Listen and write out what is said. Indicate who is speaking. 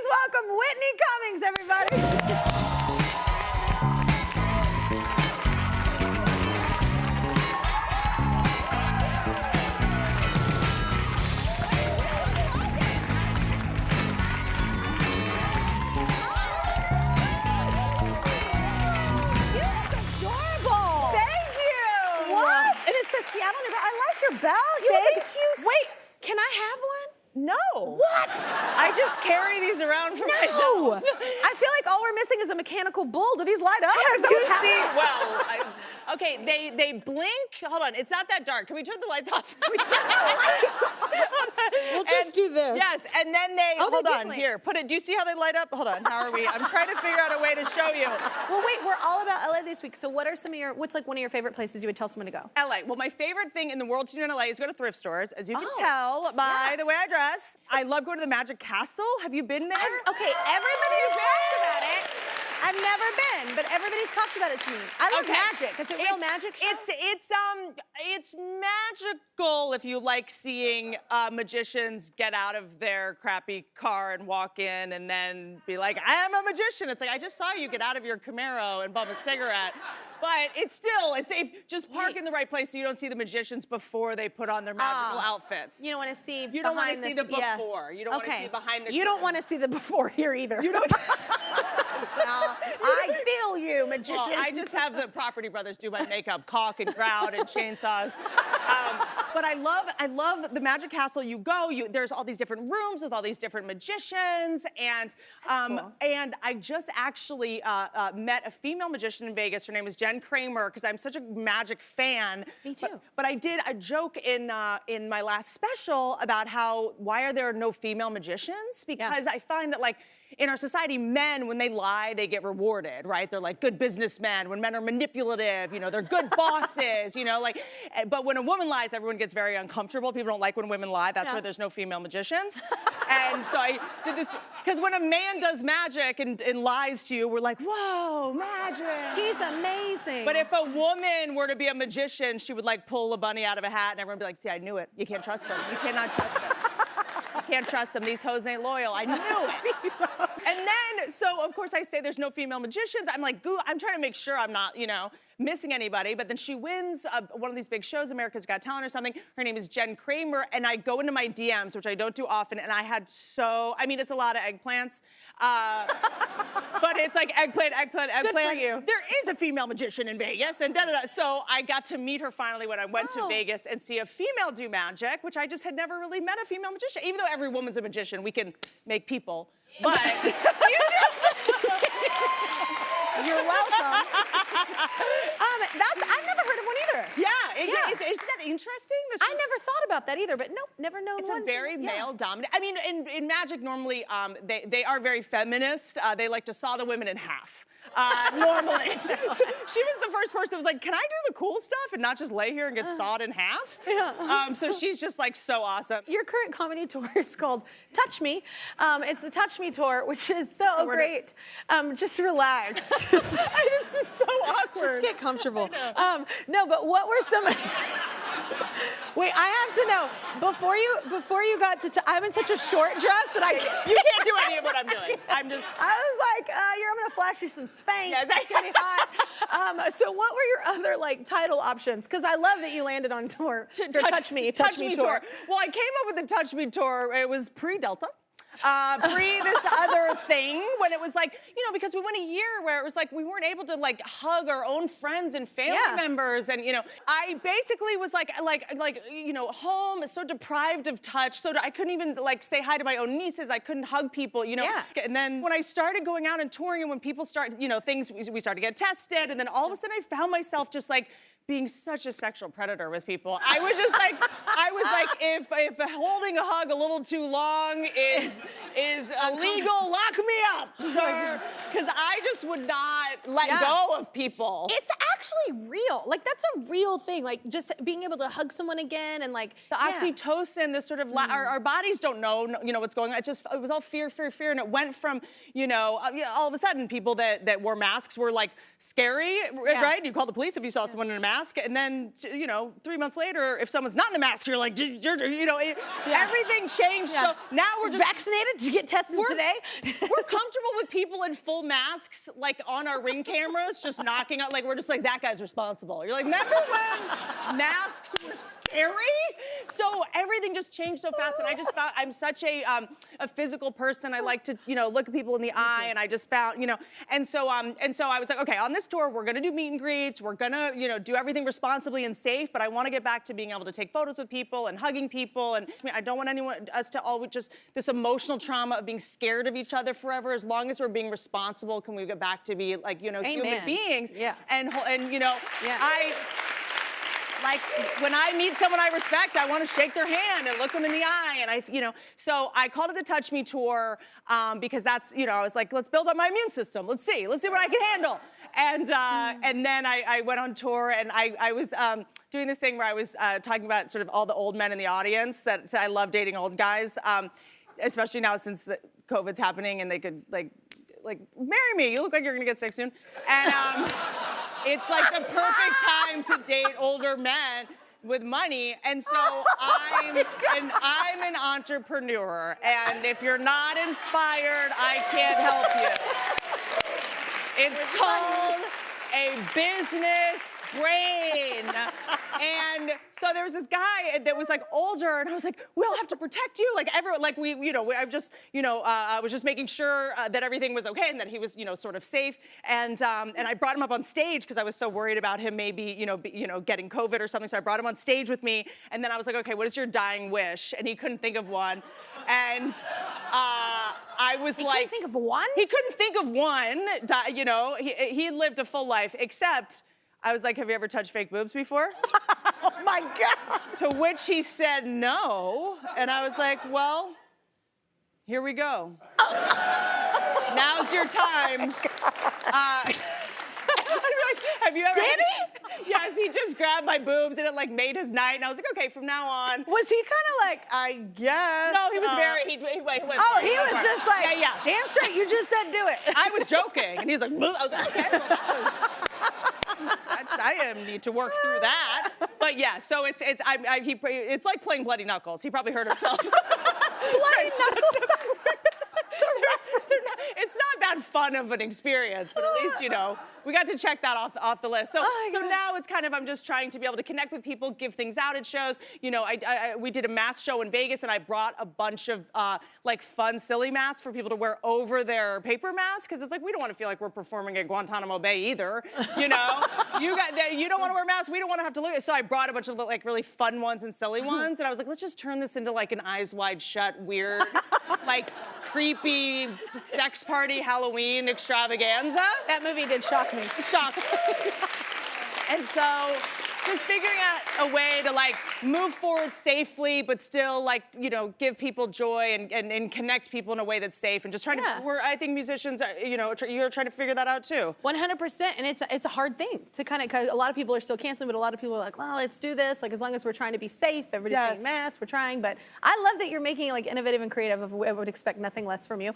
Speaker 1: welcome Whitney Cummings, everybody.
Speaker 2: Seattle, I like your belt.
Speaker 1: Thank you.
Speaker 2: Wait, can I have one?
Speaker 1: No.
Speaker 2: What?
Speaker 1: I just carry these around for myself.
Speaker 2: I feel like all we're missing is a mechanical bull. Do these light up?
Speaker 1: You see, well, okay, they blink. Hold on, it's not that dark. Can we turn the lights off?
Speaker 2: We turn the lights off. We'll just do this.
Speaker 1: Yes, and then they, hold on,
Speaker 2: blink.
Speaker 1: here, put it, do you see how they light up? Hold on, how are we? I'm trying to figure out a way to show you.
Speaker 2: Well, wait, we're all about LA this week, so what are some of what's like one of your favorite places you would tell someone to go?
Speaker 1: LA, well, my favorite thing in the world to do in LA is go to thrift stores, as you can tell by the way I dress. I love going to the Magic Castle. Have you been there?
Speaker 2: Okay, everybody's talked about it. I've never been, but everybody's talked about it to me. I love magic. Is it real magic show?
Speaker 1: It's magical if you like seeing magicians get out of their crappy car and walk in and then be like, I am a magician. It's like, I just saw you get out of your Camaro and bum a cigarette. But it's just park in the right place so you don't see the magicians before they put on their magical outfits.
Speaker 2: You don't want to see
Speaker 1: You don't want to see the before.
Speaker 2: Yes.
Speaker 1: You don't want to see behind the
Speaker 2: You don't want to see the before here either. You don't. I feel you, magician.
Speaker 1: Well, I just have the Property Brothers do my makeup, caulk and grout and chainsaws. But I love the Magic Castle. You go, there's all these different rooms with all these different magicians, and
Speaker 2: cool.
Speaker 1: And I just actually met a female magician in Vegas. Her name is Jen Kramer, because I'm such a magic fan.
Speaker 2: Me too.
Speaker 1: But I did a joke in my last special about why are there no female magicians? Because I find that, like, in our society, men, when they lie, they get rewarded, right? They're like good businessmen. When men are manipulative, you know, they're good bosses, you know, like, but when a woman lies, everyone gets very uncomfortable. People don't like when women lie. That's why there's no female magicians. And so I did this, because when a man does magic and lies to you, we're like, whoa, magic.
Speaker 2: He's amazing.
Speaker 1: But if a woman were to be a magician, she would like pull a bunny out of a hat and everyone would be like, see, I knew it. You can't trust him. You cannot trust him. Can't trust them. These hoes ain't loyal. I knew it. And then, so of course I say there's no female magicians. I'm like, I'm trying to make sure I'm not, you know, missing anybody. But then she wins one of these big shows, America's Got Talent or something. Her name is Jen Kramer. And I go into my DMs, which I don't do often. And I had I mean, it's a lot of eggplants. But it's like eggplant.
Speaker 2: Good for you.
Speaker 1: There is a female magician in Vegas. And da-da-da. So I got to meet her finally when I went to Vegas and see a female do magic, which I just had never really met a female magician. Even though every woman's a magician, we can make people. But
Speaker 2: You're welcome. I've never heard of one either.
Speaker 1: Isn't that interesting?
Speaker 2: I never thought about that either, but nope, never known
Speaker 1: it's
Speaker 2: one.
Speaker 1: It's a very male-dominant. I mean, in magic, normally, they are very feminist. They like to saw the women in half. Normally. She was the first person that was like, can I do the cool stuff and not just lay here and get sawed in half?
Speaker 2: Yeah.
Speaker 1: So she's just like so awesome.
Speaker 2: Your current comedy tour is called Touch Me. It's the Touch Me tour, which is so great. Just relax.
Speaker 1: It's just so awkward.
Speaker 2: Just get comfortable. No, but what were some... Wait, I have to know, before you got to, I'm in such a short dress that
Speaker 1: you can't do any of what I'm doing. I was
Speaker 2: like, I'm gonna flash you some Spanx. It's gonna be hot. So what were your other like title options? Because I love that you landed on tour. Touch Me tour.
Speaker 1: Well, I came up with the Touch Me tour. It was pre-Delta. Pre this other thing, when it was like, you know, because we went a year where it was like we weren't able to like hug our own friends and family members, and you know, I basically was like you know, home, so deprived of touch, so I couldn't even like say hi to my own nieces. I couldn't hug people, you know. And then when I started going out and touring, and when people started, you know, we started to get tested, and then all of a sudden I found myself just like being such a sexual predator with people. I was just like, if holding a hug a little too long is illegal, lock me up, sir, because I just would not let go of people.
Speaker 2: It's actually real. Like, that's a real thing. Like, just being able to hug someone again and like
Speaker 1: the oxytocin, the sort of our bodies don't know, what's going on. It was all fear, and it went from, all of a sudden people that wore masks were like scary, right? You call the police if you saw someone in a mask, and then 3 months later, if someone's not in a mask, you're like, everything changed. So now we're just
Speaker 2: vaccinated. Did you get tested today?
Speaker 1: We're comfortable with people in full masks, like on our Ring cameras, just knocking out. Like we're just like, that guy's responsible. You're like, remember when masks were scary? So everything just changed so fast, and I just found I'm such a physical person. I like to look at people in the eye, and I just found and so I was like, okay, on this tour we're gonna do meet and greets, we're gonna do everything responsibly and safe, but I want to get back to being able to take photos with people and hugging people, and I don't want us to always just this emotional trauma of being scared of each other forever. As long as we're being responsible, can we get back to be like human beings?
Speaker 2: Yeah.
Speaker 1: And I. Like, when I meet someone I respect, I want to shake their hand and look them in the eye. And so I called it the Touch Me Tour because that's, I was like, let's build up my immune system. Let's see what I can handle. And then I went on tour, and I was doing this thing where I was talking about sort of all the old men in the audience that I love dating old guys, especially now since COVID's happening and they could like marry me. You look like you're gonna get sick soon. And it's like the perfect time to date older men with money. And so I'm an entrepreneur. And if you're not inspired, I can't help you. It's called a business brain. And so there was this guy that was like older, and I was like, we all have to protect you. Like everyone, like I was just making sure that everything was okay and that he was, sort of safe. And I brought him up on stage because I was so worried about him maybe, getting COVID or something. So I brought him on stage with me, and then I was like, okay, what is your dying wish? And he couldn't think of one. And I was like,
Speaker 2: couldn't think of one?
Speaker 1: He couldn't think of one. He lived a full life, except I was like, have you ever touched fake boobs before?
Speaker 2: Oh my God.
Speaker 1: To which he said no. And I was like, well, here we go. Now's your time. Have you ever?
Speaker 2: Did he?
Speaker 1: Yes, he just grabbed my boobs and it like made his night. And I was like, okay, from now on.
Speaker 2: Was he kind of like, I guess?
Speaker 1: No, he was very, he went.
Speaker 2: Oh, he was just like,
Speaker 1: yeah.
Speaker 2: Damn straight, you just said do it.
Speaker 1: I was joking. And he was like, I was like, okay, well, that was. I need to work through that. But yeah, so it's like playing Bloody Knuckles. He probably heard himself.
Speaker 2: Bloody Knuckles.
Speaker 1: It's not that fun of an experience, but at least, we got to check that off the list. So now it's kind of, I'm just trying to be able to connect with people, give things out at shows. We did a mask show in Vegas, and I brought a bunch of like fun, silly masks for people to wear over their paper masks, because it's like, we don't want to feel like we're performing at Guantanamo Bay either. You don't want to wear masks, we don't want to have to look. So I brought a bunch of like really fun ones and silly ones, and I was like, let's just turn this into like an Eyes Wide Shut, weird, like creepy sex party Halloween extravaganza.
Speaker 2: That movie did shock me.
Speaker 1: And so just figuring out a way to like move forward safely, but still like, give people joy and connect people in a way that's safe, and just trying to, I think musicians, you're trying to figure that out too.
Speaker 2: 100%, and it's a hard thing to kind of, because a lot of people are still canceling, but a lot of people are like, well, let's do this. Like, as long as we're trying to be safe, everybody's saying masks, we're trying. But I love that you're making like innovative and creative. I would expect nothing less from you.